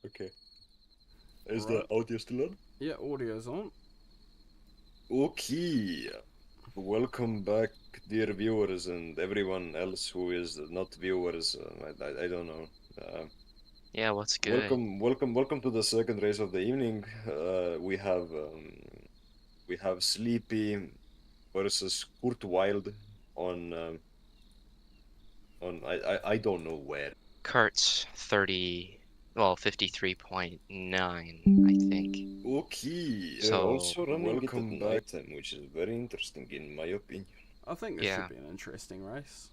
Okay. Is the audio still on? Yeah, audio's on. Okay. Welcome back, dear viewers, and everyone else who is not viewers. I don't know. Yeah, what's good? Welcome to the second race of the evening. We have Sleepy versus Kurt Wild on I don't know where. Kurt's 53.9, I think. Okay. So, Also running it at nighttime, which is very interesting in my opinion. I think this Yeah. should be an interesting race.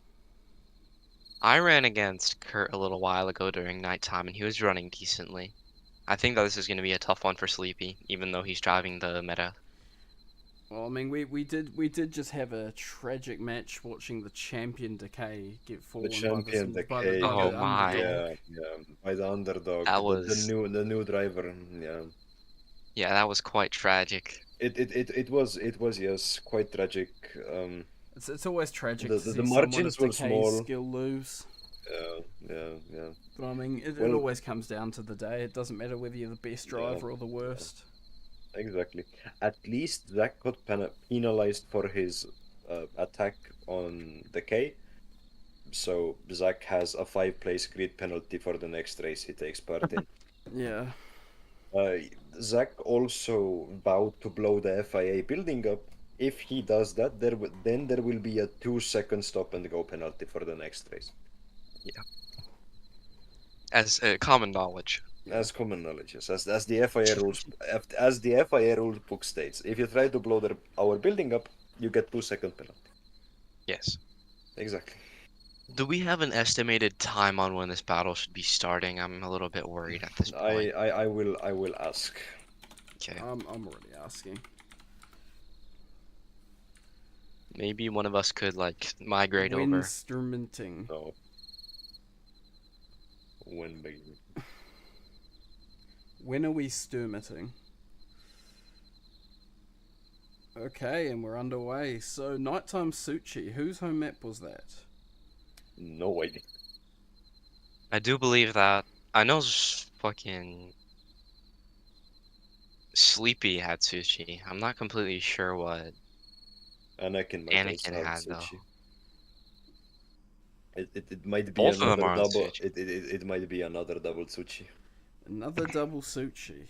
I ran against Kurt a little while ago during nighttime, and he was running decently. I think that this is going to be a tough one for Sleepy, even though he's driving the meta. Well, I mean, we did just have a tragic match watching the champion Decay get fallen Champion by Decay, the Oh my. underdog. yeah, by the underdog, That the was- new driver, yeah. Yeah, that was quite tragic. It was yes, quite tragic. It's always tragic The- to the see margins someone were of Decay's small. skill lose. Yeah. But I mean, it Well- always comes down to the day. It doesn't matter whether you're the best driver or the worst. Exactly. At least Zach got penalized for his attack on the K. So Zach has a 5-place grid penalty for the next race he takes part in. Yeah. Zach also vowed to blow the FIA building up. If he does that, then there will be a 2-second stop and go penalty for the next race. As common knowledge. As common knowledge, yes. As the FIA rules, as the FIA rule book states, if you try to blow our building up, you get 2-second penalty. Yes. Exactly. Do we have an estimated time on when this battle should be starting? I'm a little bit worried at this point. I will ask. Okay. I'm already asking. Maybe one of us could like migrate over. Instrumenting. No. When beginning. When are we sturmitting? Okay, and we're underway. So, Nighttime Suchi, whose home map was that? No idea. I do believe that. I know fucking Sleepy had sushi. I'm not completely sure what Anakin might Anakin also have had, though. sushi. It might be Both of them another are on double. sushi. It might be another double sushi. Another double Suchi.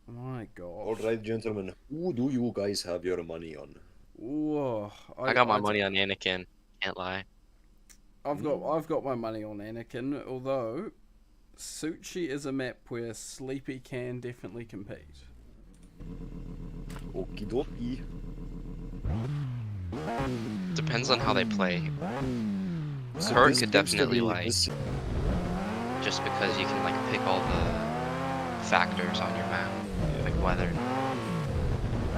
My god. Alright, gentlemen, who do you guys have your money on? Ooh, I got my money on Anakin. Can't lie. I've got my money on Anakin, although Suchi is a map where Sleepy can definitely compete. Okie dokie. Depends on how they play. So Kurt this could seems to definitely be- like, this- just because you can like pick all the factors on your map, like weather. I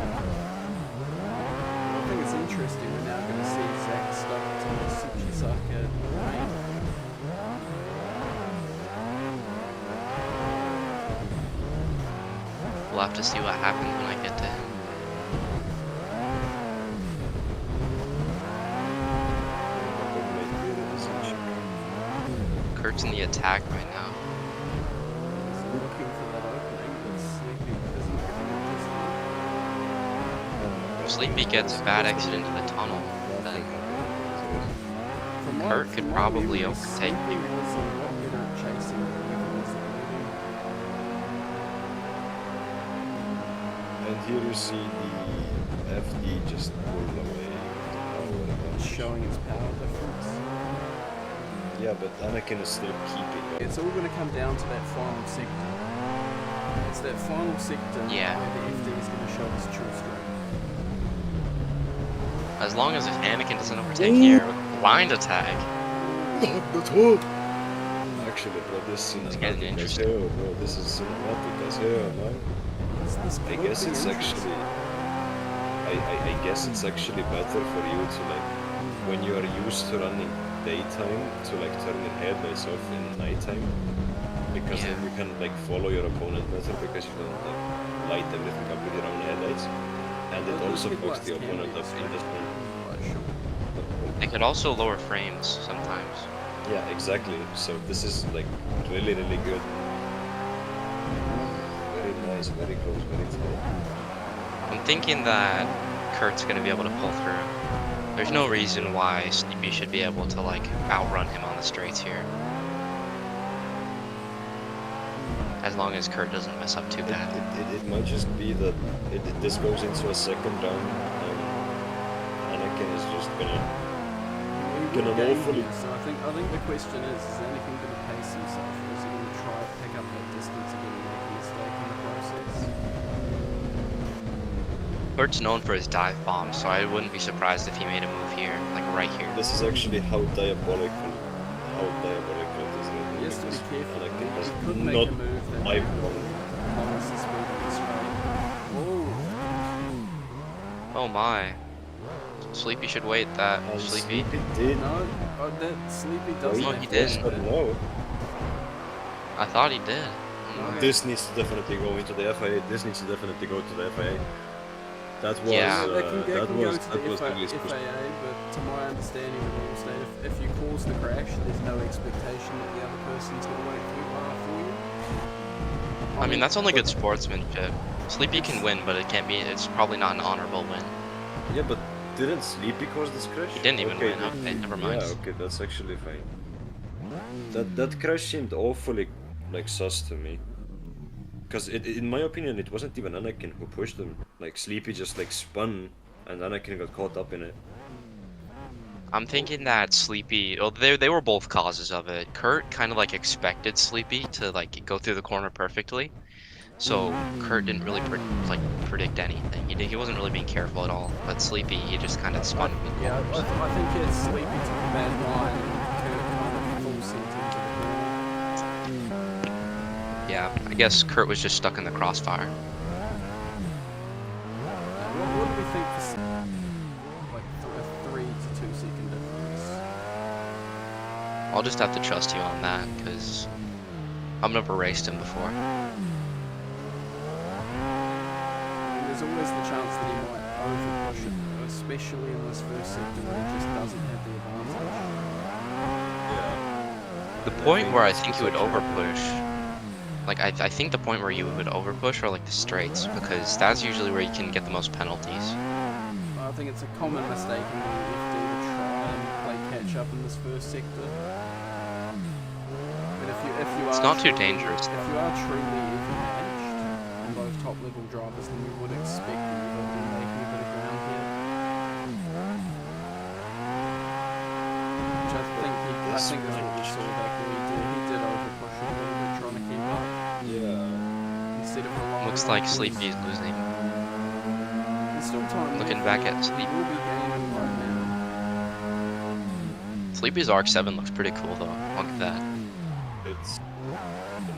think it's interesting we're now going to see Zach stuck to the Suchisaka lane. We'll have to see what happens when I get to him. Kurt's in the attack right now. He's looking for that opening, but Sleepy isn't getting it just yet. If Sleepy gets a bad exit into the tunnel, then From Kurt could probably memory, overtake Sleepy me. was a lot better at chasing than he was at leading. And here you see the FD just pulled away. It's showing its power difference. Yeah, but Anakin is still keeping up. It's all going to come down to that final sector. It's that final sector Yeah. where the FD is going to show its true strength. As long as if Anakin doesn't overtake here with blind attack, Actually, bro, this getting cinematic as interesting. hell, bro. This is cinematic as hell, man. I guess it's actually. I guess it's actually better for you to like, when you are used to running daytime, to like turn your headlights off in nighttime, because then you can like follow your opponent better because you don't like light everything up with your own headlights, and it Those also headlights fucks the can be opponent up in extremely this one. quite short. they could also lower frames sometimes. Yeah, exactly. So this is like really good. Yeah, he's very close, very tight. I'm thinking that Kurt's gonna be able to pull through. There's no reason why Sleepy should be able to like outrun him on the straights here. As long as Kurt doesn't mess up too bad. It might just be that this goes into a second round, and Anakin is just gonna awfully. So I think the question is Anakin going to pace himself, or is he going to try to pick up that distance again and make a mistake in the process? Kurt's known for his dive bomb, so I wouldn't be surprised if he made a move here, like right here. This is actually how diabolical it is. Right? He has to be careful. Anakin He does could make not a move that dive lowers the speed of the straight. Whoa. Oh my. Sleepy should wait that. bomb. Sleepy. did. No, that Sleepy doesn't. No, have he to didn't. wait. No. I thought he did. Okay. This needs to definitely go into the FIA. This needs to definitely go to the FIA. That was Yeah. That can go to really the supposed. FAA, but to my understanding of the rule state, if you cause the crash, there's no expectation that the other person's going to wait for you. I mean, that's only good sportsmanship. Sleepy can win, but it can't be. It's probably not an honorable win. Yeah, but didn't Sleepy cause this crash? He didn't even win. Okay, never mind. Yeah, okay, that's actually fine. That crash seemed awfully like sus to me. Because in my opinion, it wasn't even Anakin who pushed him. Like Sleepy just like spun, and Anakin got caught up in it. I'm thinking that Sleepy. Oh, they were both causes of it. Kurt kind of like expected Sleepy to like go through the corner perfectly, so Kurt didn't really predict anything. He wasn't really being careful at all. But Sleepy, he just kind of spun. Yeah, I think it's Sleepy took a bad line and Kurt kind of full sent into the corner. Yeah, I guess Kurt was just stuck in the crossfire. What do we think for like a 3 to 2 second difference? I'll just have to trust you on that, because I've never raced him before. There's always the chance that he might overpush it, especially in this first sector where he just doesn't have the advantage. Yeah. The point where I think he would overpush, like I think the point where you would overpush are like the straights, because that's usually where you can get the most penalties. I think it's a common mistake in the FD to try and play catch up in this first sector. But if you It's are not too truly- dangerous. If you are truly even matched on both top level drivers, then you would expect that you will be making a bit of ground here. Which I think that's what we saw back where he did overpush a little bit trying to keep up. Yeah. Instead of relying Looks on like his- Sleepy's losing. There's still time Looking left back here. at Sleepy. He will be gaining right now. Sleepy's Arc 7 looks pretty cool though. Look at that. It's the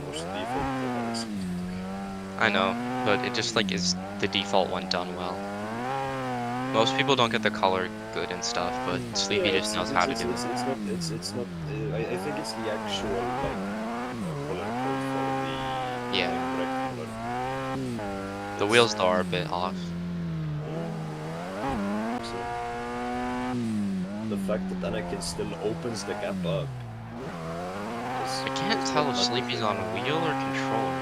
most default I've ever seen. I know, but it just like is the default one done well. Most people don't get the color good and stuff, but Sleepy Yeah, just knows how to do it. It's not. I think it's the actual like color code for the Yeah. correct color. The wheels though are a bit off. So the fact that Anakin still opens the gap up. I can't tell if Sleepy's on a wheel or controller.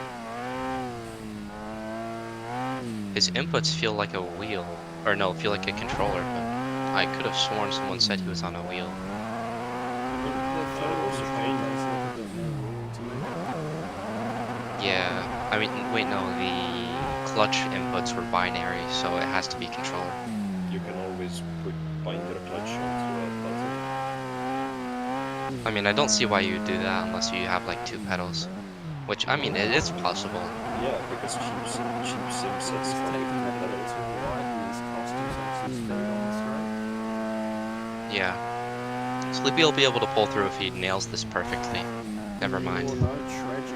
His inputs feel like a wheel, or no, feel like a controller, but I could have sworn someone said he was on a wheel. Yeah, I mean, wait, no, the clutch inputs were binary, so it has to be controller. You can always bind your clutch onto a button. I mean, I don't see why you would do that unless you have like 2 pedals, which, I mean, it is possible. Yeah, because cheap sim sets He's taking that a bit too wide and he's cost himself some speed on the straight. Yeah. Sleepy will be able to pull through if he nails this perfectly. Never mind. Oh no, tragic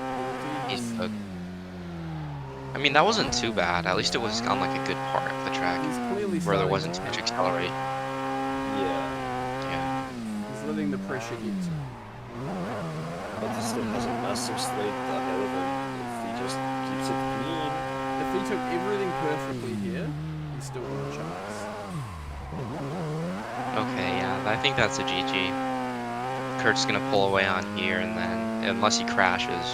He's penalties. cooked. I mean, that wasn't too bad. At least it was on like a good part of the track He's clearly where there starting wasn't to too much panic. acceleration. Yeah, Yeah. He's letting the pressure get to him. but he still has a massive straight ahead of him. If he just keeps it clean. If he took everything perfectly here, he's still got a chance. Okay, yeah, I think that's a GG. Kurt's gonna pull away on here, and then, unless he crashes,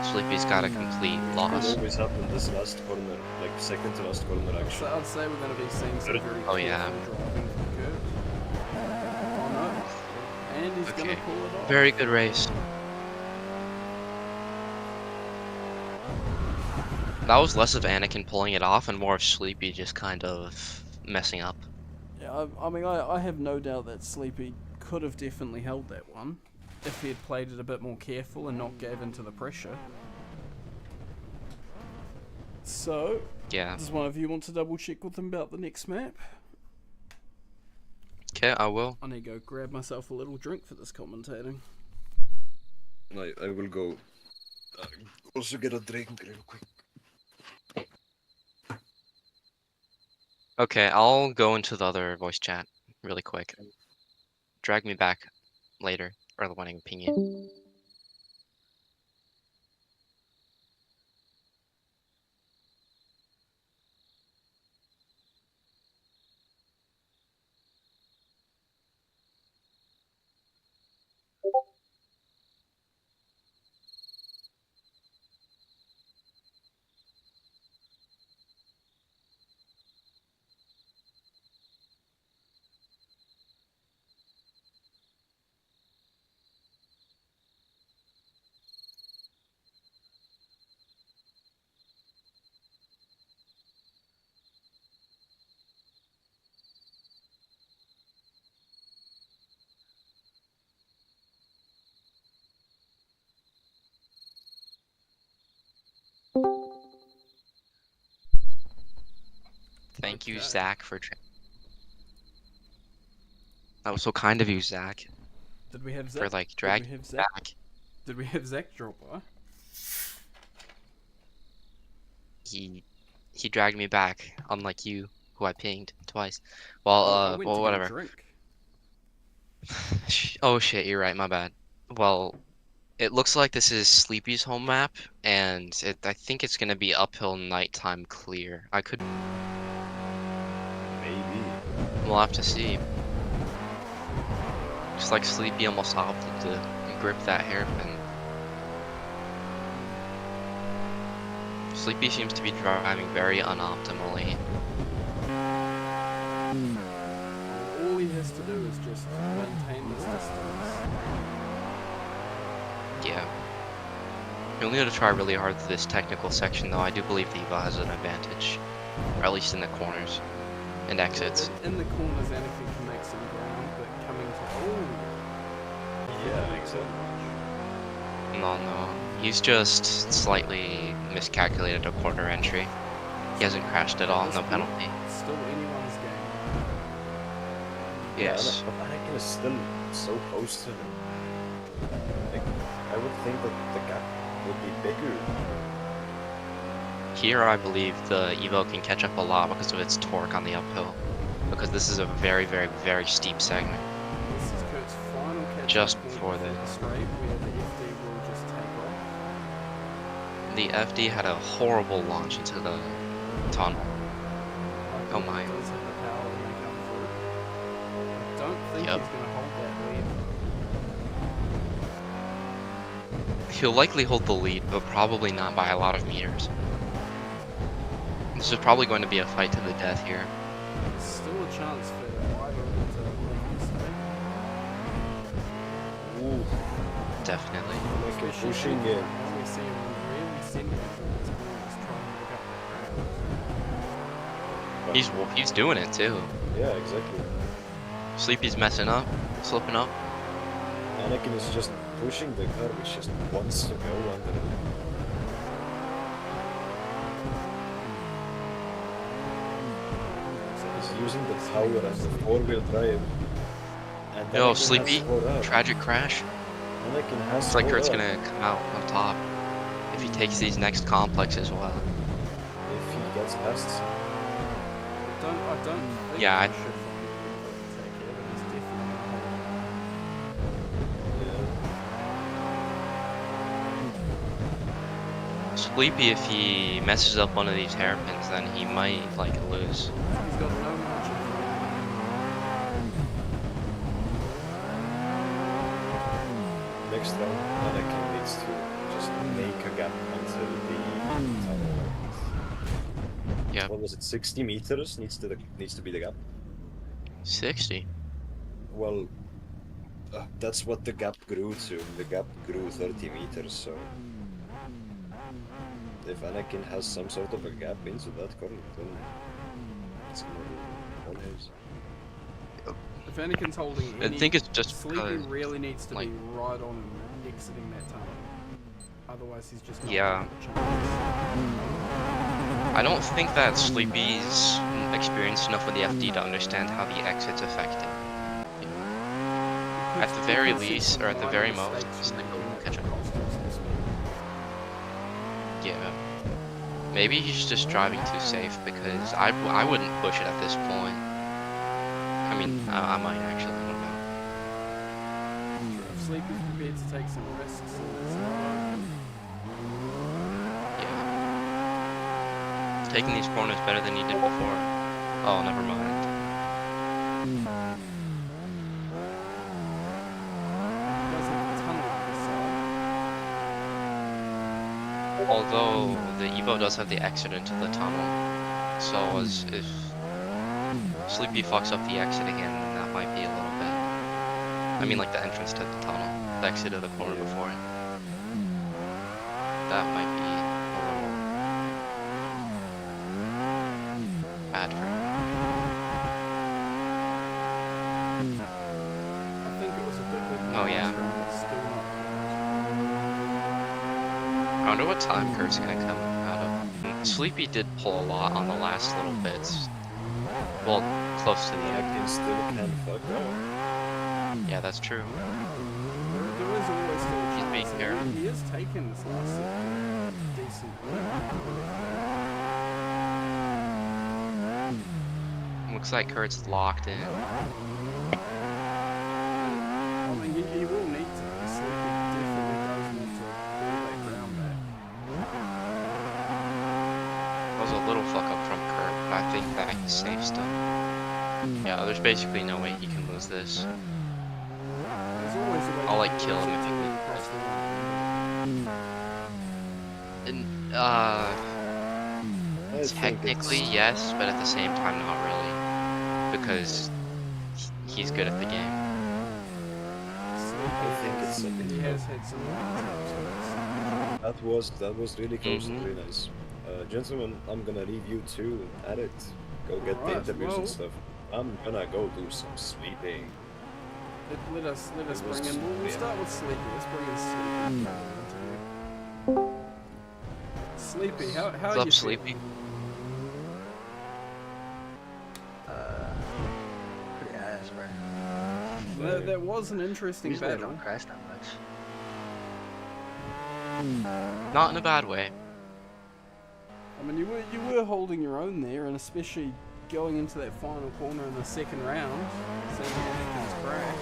Sleepy's got a complete It loss. always happened this last corner, like second to last corner So actually. I'd say we're going to be seeing some very Oh, yeah. careful driving from Kurt. Oh no. And he's going to Okay. pull it off. Very good race. That was less of Anakin pulling it off and more of Sleepy just kind of messing up. Yeah, I mean, I have no doubt that Sleepy could have definitely held that one if he had played it a bit more careful and not gave into the pressure. So, Yeah. does one of you want to double check with him about the next map? Okay, I will. I need to go grab myself a little drink for this commentating. I will go also get a drink real quick. Okay, I'll go into the other voice chat really quick. Drag me back later, or the winning opinion. Thank you, Okay. Zach, for. That was so kind of you, Zach, Did we have Zach? for like Did we dragging have me Zach? back. Did we have Zach drop by? He dragged me back, unlike you, who I pinged twice. Well, I went to well, get a whatever. drink. Oh shit, you're right. My bad. Well, it looks like this is Sleepy's home map, and I think it's gonna be uphill nighttime clear. I could. Maybe. We'll have to see. Just like Sleepy almost opted to grip that hairpin. Sleepy seems to be driving very unoptimally. All he has to do is just maintain this distance. Yeah. You'll need to try really hard through this technical section, though. I do believe the Eva has an advantage, or at least in the corners and exits. In the corners, Anakin can make some ground, but coming to Yeah, exactly. No. He's just slightly miscalculated a corner entry. He hasn't crashed at all, no penalty. It's still anyone's game. Yes. Yeah, but Anakin is still so close to him. Like, I would think that the gap would be bigger. Here, I believe the Evo can catch up a lot because of its torque on the uphill. Because this is a very, very, very steep segment. This is Kurt's final catch Just before the straight where the FD will just take off. FD had a horrible launch into the tunnel. Oh my. He does have the power to make up for it. I don't think Yep. he's going to hold that lead. He'll likely hold the lead, but probably not by a lot of meters. This is probably going to be a fight to the death here. There's still a chance for either of them to make a mistake. Ooh, Definitely. Anakin Especially pushing now it. we see him really sending it towards corners, trying to make up that ground. He's doing it too. Yeah, exactly. Sleepy's messing up, slipping up. Anakin is just pushing the car, which just wants to go under it. He's using the power and the four-wheel drive. And Yo, Anakin has Sleepy, caught up. tragic crash. Anakin has Looks like caught Kurt's up. gonna come out on top if he takes these next complexes well. If he gets past. I don't think Yeah, he I- should fucking take it, but he's definitely Yeah. Sleepy, if he messes up one of these hairpins, then he might like lose. he's got no margin for Next round, Anakin needs to just make a gap until the tunnel. Yeah. What was it? 60 meters needs to be the gap. 60. Well, that's what the gap grew to. The gap grew 30 meters, so if Anakin has some sort of a gap into that corner, then it's gonna be all his. If Anakin's holding I any, think it's just Sleepy because, really needs to like- be right on exiting that tunnel. Otherwise, he's just not Yeah. gonna have a chance. I don't think that Sleepy's experienced enough with the FD to understand how the exit's affected. At the very least, or at the very most, Sleepy will catch up. Yeah. Maybe he's just driving too safe, because I wouldn't push it at this point. I mean, I might actually, I don't know. If Sleepy's prepared to take some risks, and it's not Yeah. Taking these corners better than he did before. Oh, never mind. Although the Evo does have the exit into the tunnel, so if Sleepy fucks up the exit again, then that might be a little bit. I mean, like the entrance to the tunnel, the exit of the corner before it. That might be a little bad for him. I think it was a bit good. Oh, yeah. Still not. I wonder what time Kurt's gonna come out of. Sleepy did pull a lot on the last little bits. Well, close to the end. Anakin still can fuck up. Yeah, that's true. There is always still a He's chance. being fair. He has taken this last sector decent. Looks like Kurt's locked in. I mean, he will need to. Sleepy definitely does need to build that ground back. That was a little fuck up from Kurt, but I think that he's safe still. Yeah, there's basically no way he can lose this. There's always a way I'll, to like, lose kill him it if he to loses. cross the line. And, I think technically it's- yes, but at the same time not really. Because he's good at the game. Sleepy think it's a bit he has had some That was really close and Mhm. really nice. Gentlemen, I'm gonna leave you two at it. Go get the Alright, interviews well- and stuff. I'm gonna go do some sleeping. Let us It was bring in. just- We'll yeah. start with Sleepy. Let's bring in Sleepy. Sleepy, how What's are you up, Sleepy? Pretty ass, bro. That was an interesting Usually I battle. don't crash that much. Not in a bad way. I mean, you were holding your own there, and especially going into that final corner in the second round, seeing Anakin's crash.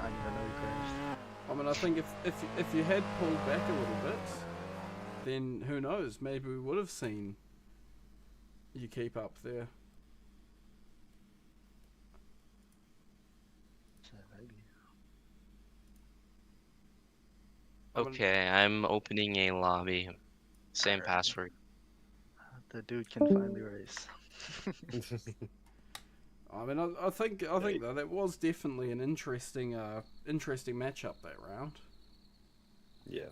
I didn't even know you crashed. I mean, I think if you had pulled back a little bit, then who knows? Maybe we would have seen you keep up there. So maybe. Okay, I'm opening a lobby. Same Alright. password. The dude can finally race. I mean, I think though that was definitely an interesting matchup that round. Yeah.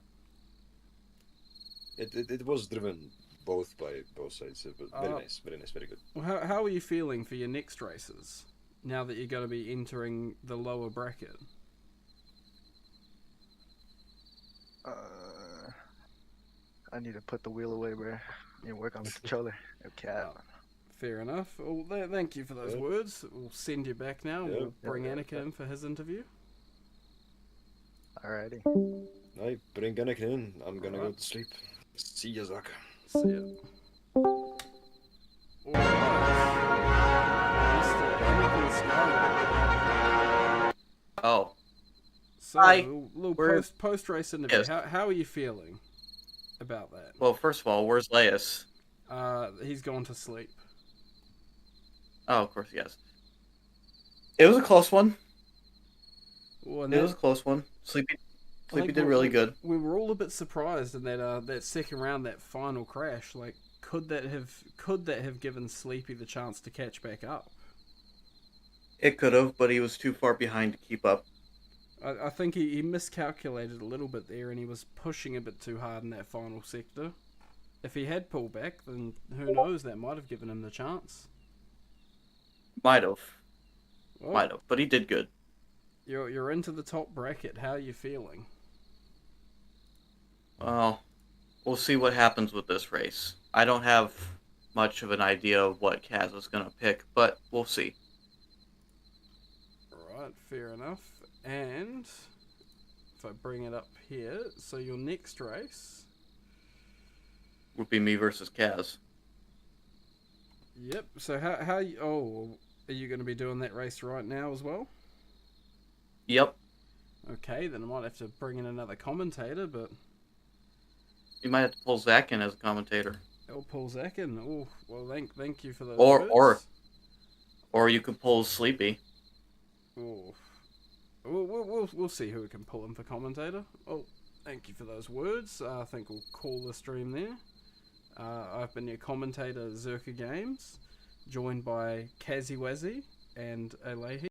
It was driven both by both sides, but very nice, very good. Well, how are you feeling for your next races now that you're going to be entering the lower bracket? I need to put the wheel away, bro. And work on the controller. Okay. Fair enough. Well, thank you for those Yeah. words. We'll send you back now. Yeah. We'll bring Yeah. Anakin in for his interview. Alrighty. I bring Anakin in. I'm gonna go Alright. to sleep. See ya, Zach. See ya. Mr. Anakin Skywalker. Oh, So, Hi. little Where- post race interview. Yes. How are you feeling about that? well, first of all, where's Laius? He's gone to sleep. Oh, of course, yes. It was a close one. Well, and It was a close one. Sleepy did really good. We were all a bit surprised in that second round, that final crash. Like, could that have given Sleepy the chance to catch back up? It could have, but he was too far behind to keep up. I think he miscalculated a little bit there, and he was pushing a bit too hard in that final sector. If he had pulled back, then who knows? That might have given him the chance. Might have. Well, Might have, but he did good. You're into the top bracket. How are you feeling? Well, we'll see what happens with this race. I don't have much of an idea of what Kaz is going to pick, but we'll see. Alright, fair enough. And if I bring it up here, so your next race. Would be me versus Kaz. Yep. So how you? Oh, are you going to be doing that race right now as well? Yep. Okay, then I might have to bring in another commentator, but You might have to pull Zach in as a commentator. I'll pull Zach in. Oh, well, thank you for those Or words. you could pull Sleepy. Oh. We'll see who we can pull in for commentator. Oh, thank you for those words. I think we'll call the stream there. I've been your commentator, Zerka Games, joined by Kaziwazi and Alehi.